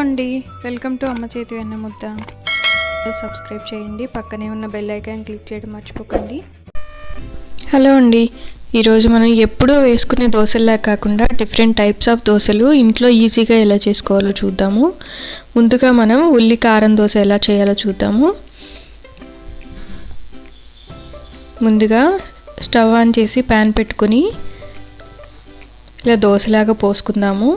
అండి, welcome to అమ్మ చేతి వెన్న ముద్ద. సబ్స్క్రైబ్ చేయండి, పక్కనే ఉన్న బెల్ ఐకాన్ క్లిక్ చేయడం మర్చిపోకండి. హలో అండి, ఈరోజు మనం ఎప్పుడూ వేసుకునే దోశల్లా కాకుండా డిఫరెంట్ టైప్స్ ఆఫ్ దోశలు ఇంట్లో ఈజీగా ఎలా చేసుకోవాలో చూద్దాము. ముందుగా మనం ఉల్లి కారం దోశ ఎలా చేయాలో చూద్దాము. ముందుగా స్టవ్ ఆన్ చేసి ప్యాన్ పెట్టుకొని ఇలా దోశలాగా పోసుకుందాము.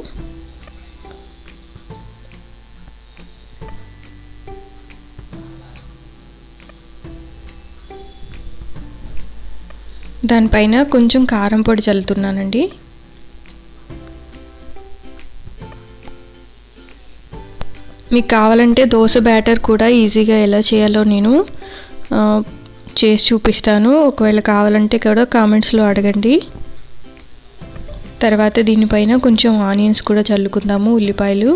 దానిపైన కొంచెం కారం పొడి చల్లుతున్నానండి. మీకు కావాలంటే దోశ బ్యాటర్ కూడా ఈజీగా ఎలా చేయాలో నేను చేసి చూపిస్తాను. ఒకవేళ కావాలంటే కూడా కామెంట్స్లో అడగండి. తర్వాత దీనిపైన కొంచెం ఆనియన్స్ కూడా చల్లుకుందాము. ఉల్లిపాయలు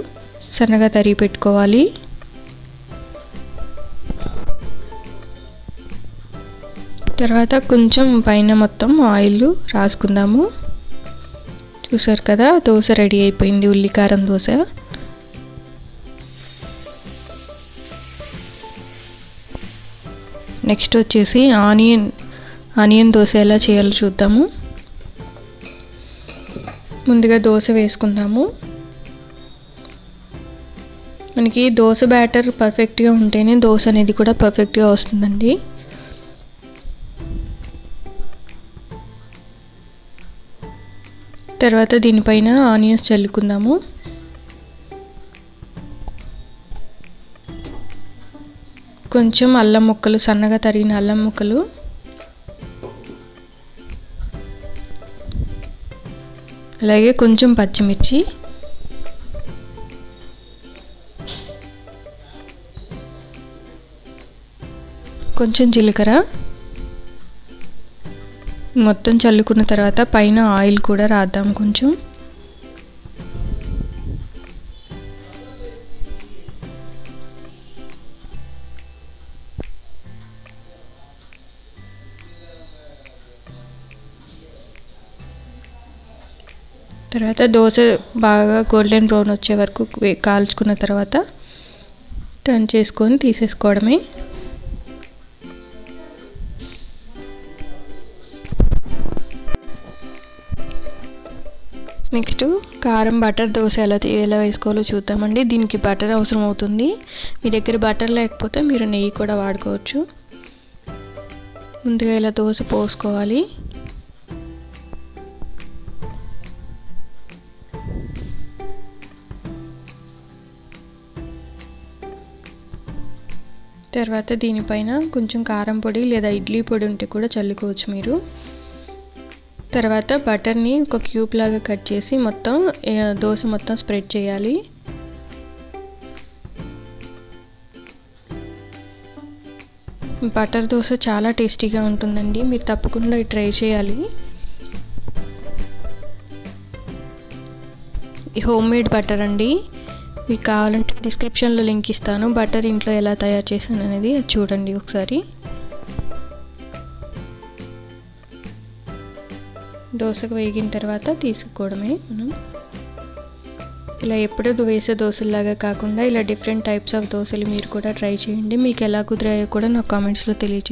సన్నగా తరిగి పెట్టుకోవాలి. తర్వాత కొంచెం పైన మొత్తం ఆయిల్ రాసుకుందాము. చూసారు కదా, దోశ రెడీ అయిపోయింది, ఉల్లి కారం దోశ. నెక్స్ట్ వచ్చేసి ఆనియన్ దోశ ఎలా చేయాలో చూద్దాము. ముందుగా దోశ వేసుకుందాము. మనకి దోశ బ్యాటర్ పర్ఫెక్ట్గా ఉంటేనే దోశ అనేది కూడా పర్ఫెక్ట్గా వస్తుందండి. తర్వాత దీనిపైన ఆనియన్స్ చల్లుకుందాము. కొంచెం అల్లం ముక్కలు, సన్నగా తరిగిన అల్లం ముక్కలు, అలాగే కొంచెం పచ్చిమిర్చి, కొంచెం జీలకర్ర మొత్తం చల్లుకున్న తర్వాత పైన ఆయిల్ కూడా రాద్దాం కొంచెం. తర్వాత దోశ బాగా గోల్డెన్ బ్రౌన్ వచ్చే వరకు కాల్చుకున్న తర్వాత టర్న్ చేసుకొని తీసేసుకోవడమే. నెక్స్ట్ కారం బటర్ దోశ ఎలా వేసుకోవాలో చూద్దామండి. దీనికి బటర్ అవసరం అవుతుంది. మీ దగ్గర బటర్ లేకపోతే మీరు నెయ్యి కూడా వాడుకోవచ్చు. ముందుగా ఇలా దోశ పోసుకోవాలి. తర్వాత దీనిపైన కొంచెం కారం పొడి లేదా ఇడ్లీ పొడి ఉంటే కూడా చల్లుకోవచ్చు మీరు. తర్వాత బటర్ని ఒక క్యూబ్ లాగా కట్ చేసి మొత్తం దోశ మొత్తం స్ప్రెడ్ చేయాలి. బటర్ దోశ చాలా టేస్టీగా ఉంటుందండి, మీరు తప్పకుండా ట్రై చేయాలి. హోమ్ మేడ్ బటర్ అండి. మీకు కావాలంటే డిస్క్రిప్షన్లో లింక్ ఇస్తాను. బటర్ ఇంట్లో ఎలా తయారు చేశాను అనేది చూడండి ఒకసారి. దోశకు వేగిన తర్వాత తీసుకోవడమే మనం. ఇలా ఎప్పుడూ వేసే దోశలాగా కాకుండా ఇలా డిఫరెంట్ టైప్స్ ఆఫ్ దోశలు మీరు కూడా ట్రై చేయండి. మీకు ఎలా కుదిరాయో కూడా నాకు కామెంట్స్లో తెలియజేయండి.